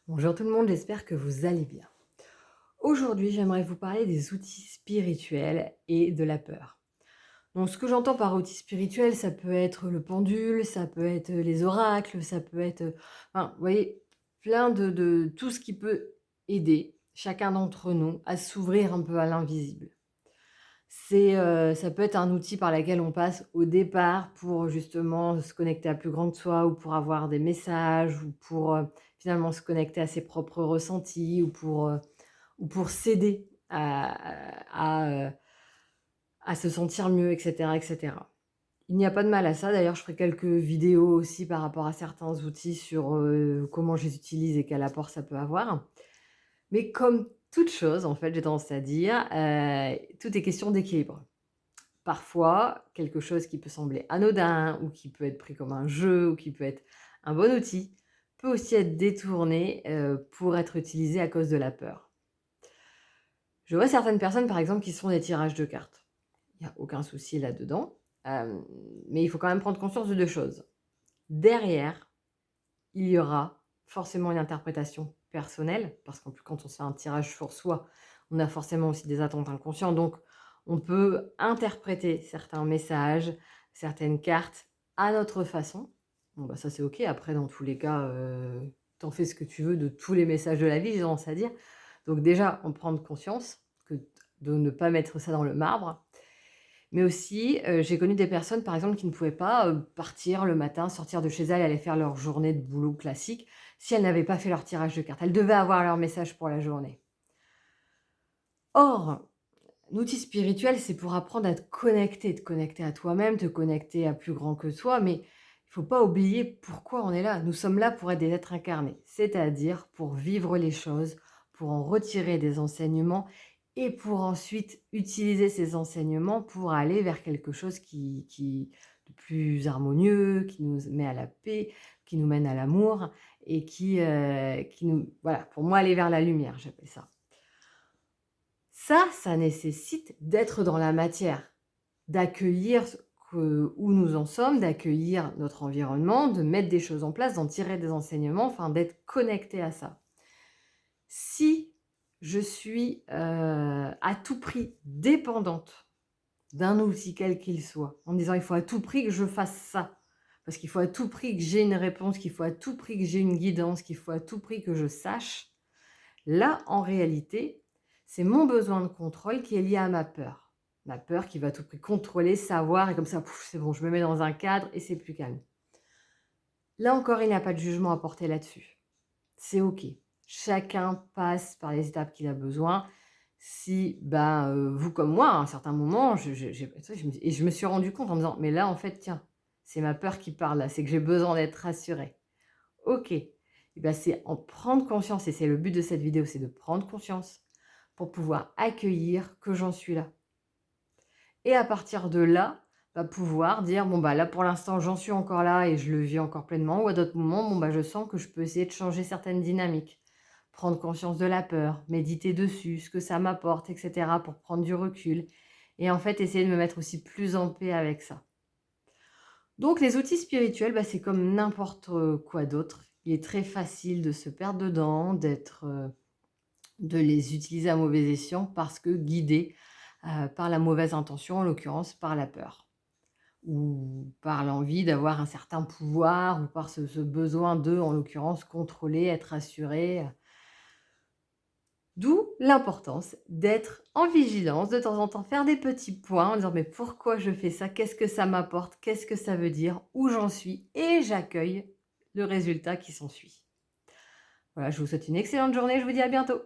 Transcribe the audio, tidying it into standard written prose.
Bonjour tout le monde, j'espère que vous allez bien. Aujourd'hui, j'aimerais vous parler des outils spirituels et de la peur. Donc, ce que j'entends par outils spirituels, ça peut être le pendule, ça peut être les oracles, ça peut être, enfin, vous voyez, plein de tout ce qui peut aider chacun d'entre nous à s'ouvrir un peu à l'invisible. Ça peut être un outil par lequel on passe au départ pour justement se connecter à plus grand que soi ou pour avoir des messages ou pour, finalement se connecter à ses propres ressentis ou pour s'aider à se sentir mieux et cetera et cetera. Il n'y a pas de mal à ça. D'ailleurs, je ferai quelques vidéos aussi par rapport à certains outils sur, comment je les utilise et quel apport ça peut avoir. Mais comme toute chose, en fait, j'ai tendance à dire, tout est question d'équilibre. Parfois, quelque chose qui peut sembler anodin ou qui peut être pris comme un jeu ou qui peut être un bon outil, peut aussi être détourné, pour être utilisé à cause de la peur. Je vois certaines personnes, par exemple, qui se font des tirages de cartes. Il y a aucun souci là-dedans, mais il faut quand même prendre conscience de 2 choses. Derrière, il y aura forcément une interprétation personnelle, parce qu'en plus quand on se fait un tirage sur soi, on a forcément aussi des attentes inconscientes, donc on peut interpréter certains messages, certaines cartes à notre façon. Bon bah ça c'est OK, après dans tous les cas, tu fais ce que tu veux de tous les messages de la vie, j'ai tendance à dire. Donc déjà, en prendre conscience que de ne pas mettre ça dans le marbre. Mais aussi, j'ai connu des personnes, par exemple, qui ne pouvaient pas, partir le matin, sortir de chez elles, aller faire leur journée de boulot classique, si elles n'avaient pas fait leur tirage de cartes. Elles devaient avoir leur message pour la journée. Or, l'outil spirituel, c'est pour apprendre à te connecter à toi-même, te connecter à plus grand que toi, mais il faut pas oublier pourquoi on est là. Nous sommes là pour être des êtres incarnés, c'est-à-dire pour vivre les choses, pour en retirer des enseignements et pour ensuite utiliser ces enseignements pour aller vers quelque chose qui de plus harmonieux, qui nous met à la paix, qui nous mène à l'amour et qui nous voilà, pour moi, aller vers la lumière, j'appelle ça. Ça nécessite d'être dans la matière, d'accueillir où nous en sommes, d'accueillir notre environnement, de mettre des choses en place, d'en tirer des enseignements, enfin d'être connecté à ça. Si je suis, à tout prix dépendante d'un outil quel qu'il soit, en me disant: «Il faut à tout prix que je fasse ça, parce qu'il faut à tout prix que j'ai une réponse, qu'il faut à tout prix que j'ai une guidance, qu'il faut à tout prix que je sache», là, en réalité, c'est mon besoin de contrôle qui est lié à ma peur. Ma peur qui va à tout prix contrôler, savoir et comme ça, pouf, c'est bon, je me mets dans un cadre et c'est plus calme. Là encore, il n'y a pas de jugement à porter là-dessus. C'est OK. Chacun passe par les étapes qu'il a besoin. Si, ben, vous comme moi, à un certain moment, j'ai tu sais, je me suis rendu compte en me disant: «Mais là, en fait, tiens, c'est ma peur qui parle là, c'est que j'ai besoin d'être rassurée». OK. Et bah, c'est en prendre conscience et c'est le but de cette vidéo, c'est de prendre conscience pour pouvoir accueillir que j'en suis là. Et à partir de là, bah, pouvoir dire: «Bon, bah, là, pour l'instant, j'en suis encore là et je le vis encore pleinement» ou à d'autres moments, bon, bah, je sens que je peux essayer de changer certaines dynamiques. Prendre conscience de la peur, méditer dessus, ce que ça m'apporte et cetera pour prendre du recul et en fait, essayer de me mettre aussi plus en paix avec ça. Donc les outils spirituels, bah, c'est comme n'importe, quoi d'autre. Il est très facile de se perdre dedans, de les utiliser à mauvais escient parce que guidés, par la mauvaise intention, en l'occurrence par la peur ou par l'envie d'avoir un certain pouvoir ou par ce besoin de, en l'occurrence, contrôler, être assuré. D'où l'importance d'être en vigilance, de temps en temps faire des petits points en disant: «Mais pourquoi je fais ça? Qu'est-ce que ça m'apporte? Qu'est-ce que ça veut dire? Où j'en suis?» et j'accueille le résultat qui s'ensuit. Voilà, je vous souhaite une excellente journée, je vous dis à bientôt.